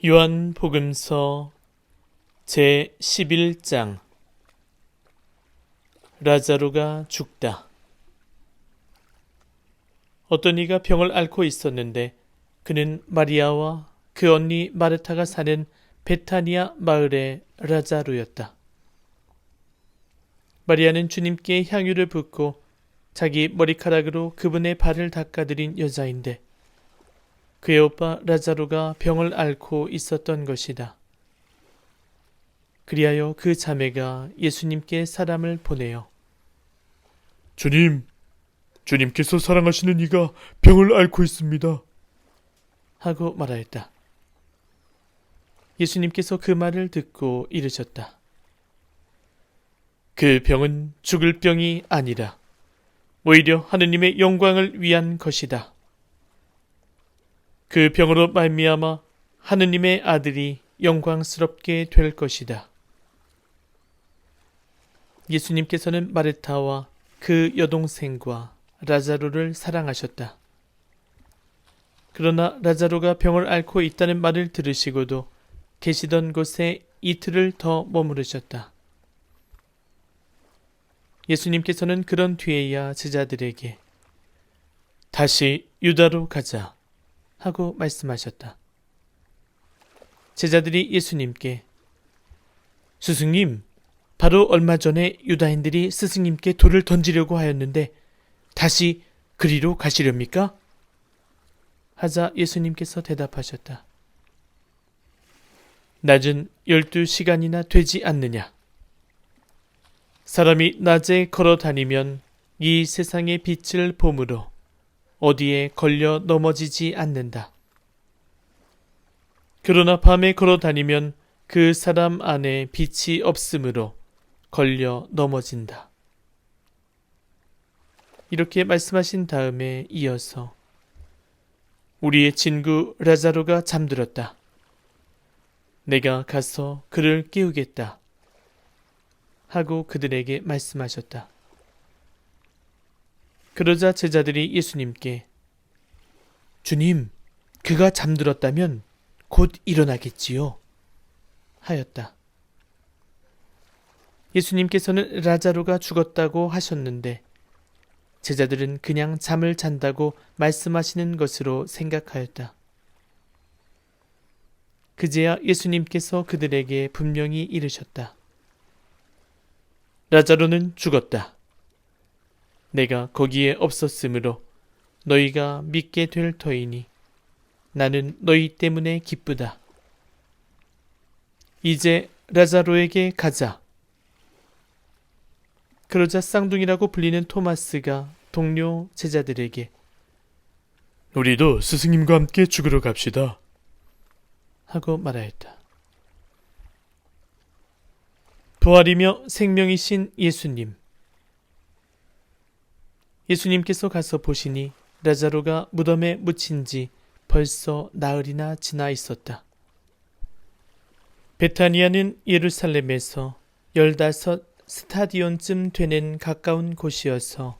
요한복음서 제11장. 라자로가 죽다. 어떤 이가 병을 앓고 있었는데 그는 마리아와 그 언니 마르타가 사는 베타니아 마을의 라자로였다. 마리아는 주님께 향유를 붓고 자기 머리카락으로 그분의 발을 닦아드린 여자인데 그의 오빠 라자로가 병을 앓고 있었던 것이다. 그리하여 그 자매가 예수님께 사람을 보내어 주님께서 사랑하시는 이가 병을 앓고 있습니다. 하고 말하였다. 예수님께서 그 말을 듣고 이르셨다. 그 병은 죽을 병이 아니라 오히려 하느님의 영광을 위한 것이다. 그 병으로 말미암아 하느님의 아들이 영광스럽게 될 것이다. 예수님께서는 마르타와 그 여동생과 라자로를 사랑하셨다. 그러나 라자로가 병을 앓고 있다는 말을 들으시고도 계시던 곳에 이틀을 더 머무르셨다. 예수님께서는 그런 뒤에야 제자들에게 다시 유다로 가자 하고 말씀하셨다. 제자들이 예수님께 스승님, 바로 얼마 전에 유다인들이 스승님께 돌을 던지려고 하였는데 다시 그리로 가시렵니까? 하자 예수님께서 대답하셨다. 낮은 12시간이나 되지 않느냐? 사람이 낮에 걸어 다니면 이 세상의 빛을 보므로 어디에 걸려 넘어지지 않는다. 그러나 밤에 걸어 다니면 그 사람 안에 빛이 없으므로 걸려 넘어진다. 이렇게 말씀하신 다음에 이어서 우리의 친구 라자로가 잠들었다. 내가 가서 그를 깨우겠다. 하고 그들에게 말씀하셨다. 그러자 제자들이 예수님께 주님, 그가 잠들었다면 곧 일어나겠지요. 하였다. 예수님께서는 라자로가 죽었다고 하셨는데 제자들은 그냥 잠을 잔다고 말씀하시는 것으로 생각하였다. 그제야 예수님께서 그들에게 분명히 이르셨다. 라자로는 죽었다. 내가 거기에 없었으므로 너희가 믿게 될 터이니 나는 너희 때문에 기쁘다. 이제 라자로에게 가자. 그러자 쌍둥이라고 불리는 토마스가 동료 제자들에게 우리도 스승님과 함께 죽으러 갑시다. 하고 말하였다. 부활이며 생명이신 예수님. 예수님께서 가서 보시니 라자로가 무덤에 묻힌 지 벌써 나흘이나 지나 있었다. 베타니아는 예루살렘에서 15 스타디온쯤 되는 가까운 곳이어서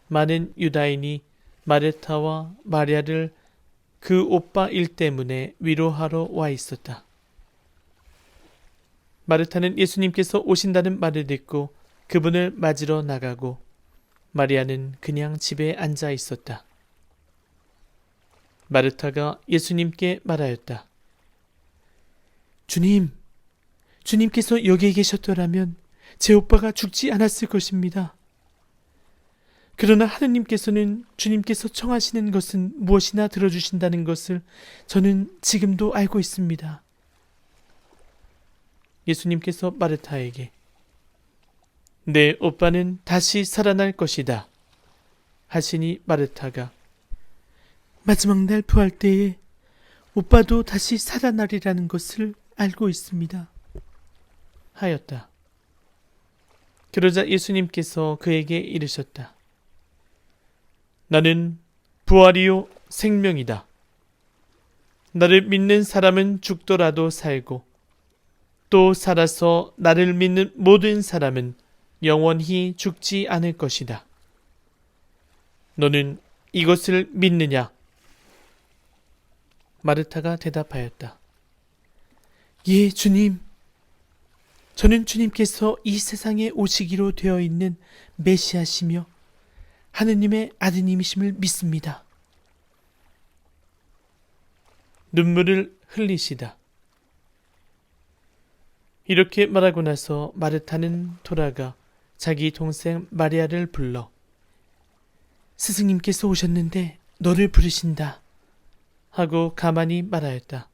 많은 유다인이 마르타와 마리아를 그 오빠 일 때문에 위로하러 와 있었다. 마르타는 예수님께서 오신다는 말을 듣고 그분을 맞으러 나가고 마리아는 그냥 집에 앉아 있었다. 마르타가 예수님께 말하였다. 주님께서 여기에 계셨더라면 제 오빠가 죽지 않았을 것입니다. 그러나 하느님께서는 주님께서 청하시는 것은 무엇이나 들어주신다는 것을 저는 지금도 알고 있습니다. 예수님께서 마르타에게 내 오빠는 다시 살아날 것이다 하시니 마르타가 마지막 날 부활 때에 오빠도 다시 살아나리라는 것을 알고 있습니다. 하였다. 그러자 예수님께서 그에게 이르셨다. 나는 부활이요 생명이다. 나를 믿는 사람은 죽더라도 살고 또 살아서 나를 믿는 모든 사람은 영원히 죽지 않을 것이다. 너는 이것을 믿느냐? 마르타가 대답하였다. 예, 주님. 저는 주님께서 이 세상에 오시기로 되어 있는 메시아시며 하느님의 아드님이심을 믿습니다. 눈물을 흘리시다. 이렇게 말하고 나서 마르타는 돌아가 자기 동생 마리아를 불러 스승님께서 오셨는데 너를 부르신다 하고 가만히 말하였다.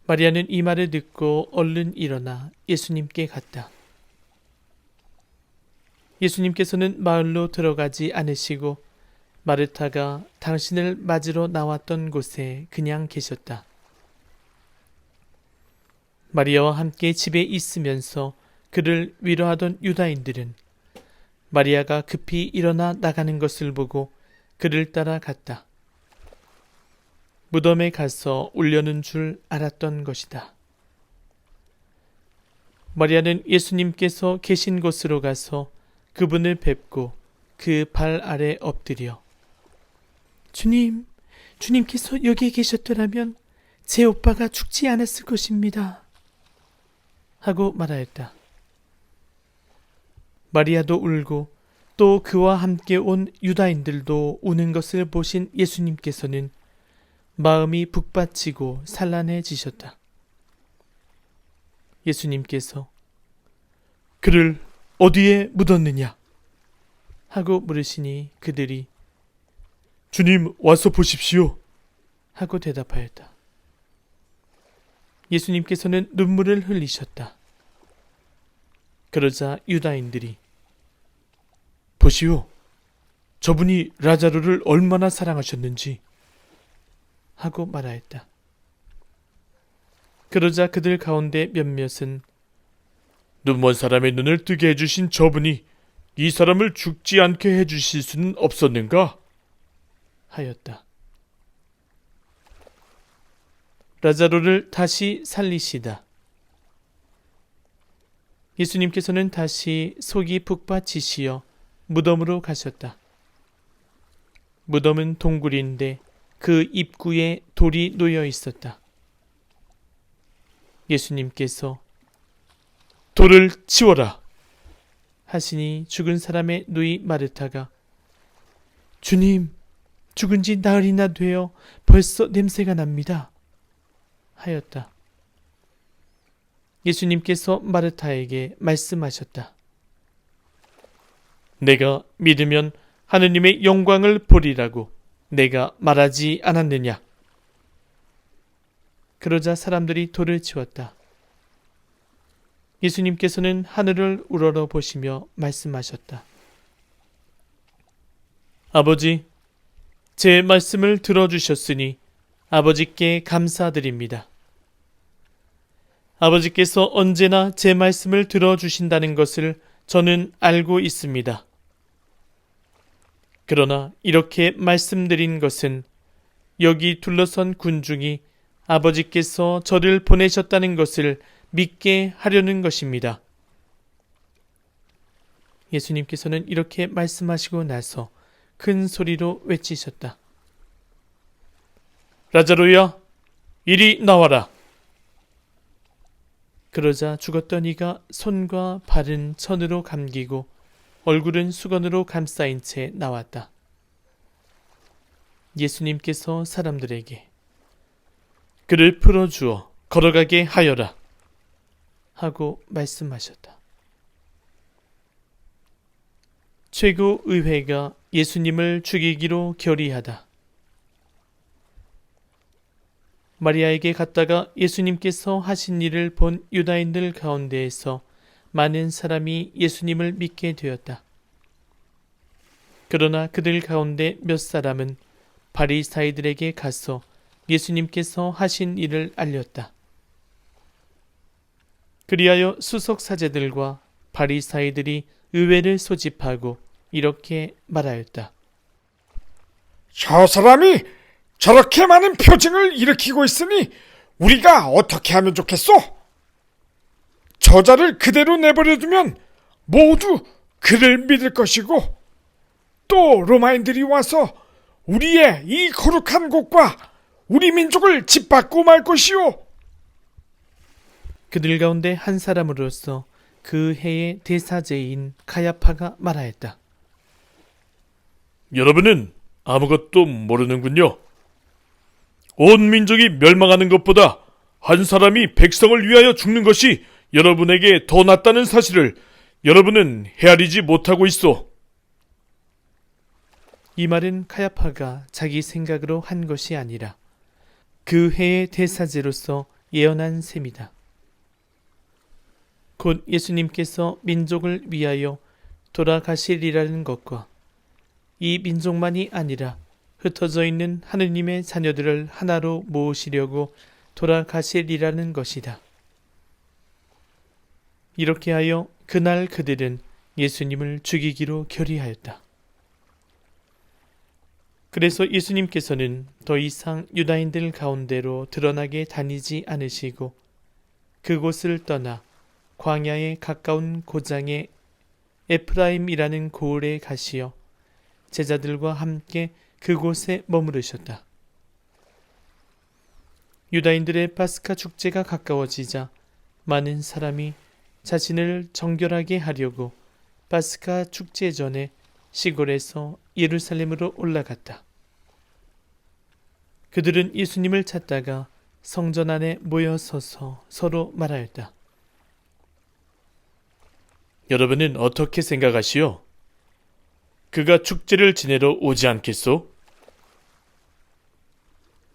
마리아는 이 말을 듣고 얼른 일어나 예수님께 갔다. 예수님께서는 마을로 들어가지 않으시고 마르타가 당신을 맞으러 나왔던 곳에 그냥 계셨다. 마리아와 함께 집에 있으면서 그를 위로하던 유다인들은 마리아가 급히 일어나 나가는 것을 보고 그를 따라 갔다. 무덤에 가서 울려는 줄 알았던 것이다. 마리아는 예수님께서 계신 곳으로 가서 그분을 뵙고 그 발 아래 엎드려 주님께서 여기에 계셨더라면 제 오빠가 죽지 않았을 것입니다. 하고 말하였다. 마리아도 울고 또 그와 함께 온 유다인들도 우는 것을 보신 예수님께서는 마음이 북받치고 산란해지셨다. 예수님께서 그를 어디에 묻었느냐? 하고 물으시니 그들이 주님 와서 보십시오. 하고 대답하였다. 예수님께서는 눈물을 흘리셨다. 그러자 유다인들이 보시오. 저분이 라자로를 얼마나 사랑하셨는지 하고 말하였다. 그러자 그들 가운데 몇몇은 눈먼 사람의 눈을 뜨게 해주신 저분이 이 사람을 죽지 않게 해주실 수는 없었는가? 하였다. 라자로를 다시 살리시다. 예수님께서는 다시 속이 북받치시어 무덤으로 가셨다. 무덤은 동굴인데 그 입구에 돌이 놓여 있었다. 예수님께서 돌을 치워라 하시니 죽은 사람의 누이 마르타가 주님, 죽은 지 나흘이나 되어 벌써 냄새가 납니다. 하였다. 예수님께서 마르타에게 말씀하셨다. 내가 믿으면 하느님의 영광을 보리라고 내가 말하지 않았느냐? 그러자 사람들이 돌을 치웠다. 예수님께서는 하늘을 우러러 보시며 말씀하셨다. 아버지, 제 말씀을 들어주셨으니 아버지께 감사드립니다. 아버지께서 언제나 제 말씀을 들어주신다는 것을 저는 알고 있습니다. 그러나 이렇게 말씀드린 것은 여기 둘러선 군중이 아버지께서 저를 보내셨다는 것을 믿게 하려는 것입니다. 예수님께서는 이렇게 말씀하시고 나서 큰 소리로 외치셨다. 라자로야, 이리 나와라. 그러자 죽었던 이가 손과 발은 천으로 감기고 얼굴은 수건으로 감싸인 채 나왔다. 예수님께서 사람들에게 그를 풀어주어 걸어가게 하여라 하고 말씀하셨다. 최고의회가 예수님을 죽이기로 결의하다. 마리아에게 갔다가 예수님께서 하신 일을 본 유다인들 가운데에서 많은 사람이 예수님을 믿게 되었다. 그러나 그들 가운데 몇 사람은 바리사이들에게 가서 예수님께서 하신 일을 알렸다. 그리하여 수석사제들과 바리사이들이 의회를 소집하고 이렇게 말하였다. 저 사람이 저렇게 많은 표징을 일으키고 있으니 우리가 어떻게 하면 좋겠소? 저자를 그대로 내버려두면 모두 그를 믿을 것이고 또 로마인들이 와서 우리의 이 거룩한 곳과 우리 민족을 짓밟고 말 것이요. 그들 가운데 한 사람으로서 그 해의 대사제인 가야파가 말하였다. 여러분은 아무것도 모르는군요. 온 민족이 멸망하는 것보다 한 사람이 백성을 위하여 죽는 것이 여러분에게 더 낫다는 사실을 여러분은 헤아리지 못하고 있어. 이 말은 가야파가 자기 생각으로 한 것이 아니라 그 해의 대사제로서 예언한 셈이다. 곧 예수님께서 민족을 위하여 돌아가시리라는 것과 이 민족만이 아니라 흩어져 있는 하느님의 자녀들을 하나로 모으시려고 돌아가시리라는 것이다. 이렇게 하여 그날 그들은 예수님을 죽이기로 결의하였다. 그래서 예수님께서는 더 이상 유다인들 가운데로 드러나게 다니지 않으시고 그곳을 떠나 광야에 가까운 고장의 에프라임이라는 고을에 가시어 제자들과 함께 그곳에 머무르셨다. 유다인들의 파스카 축제가 가까워지자 많은 사람이 자신을 정결하게 하려고 파스카 축제 전에 시골에서 예루살렘으로 올라갔다. 그들은 예수님을 찾다가 성전 안에 모여 서서 서로 말하였다. 여러분은 어떻게 생각하시오? 그가 축제를 지내러 오지 않겠소?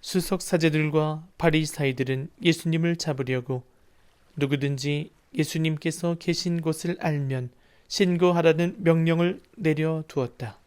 수석 사제들과 바리사이들은 예수님을 잡으려고 누구든지 예수님께서 계신 곳을 알면 신고하라는 명령을 내려 두었다.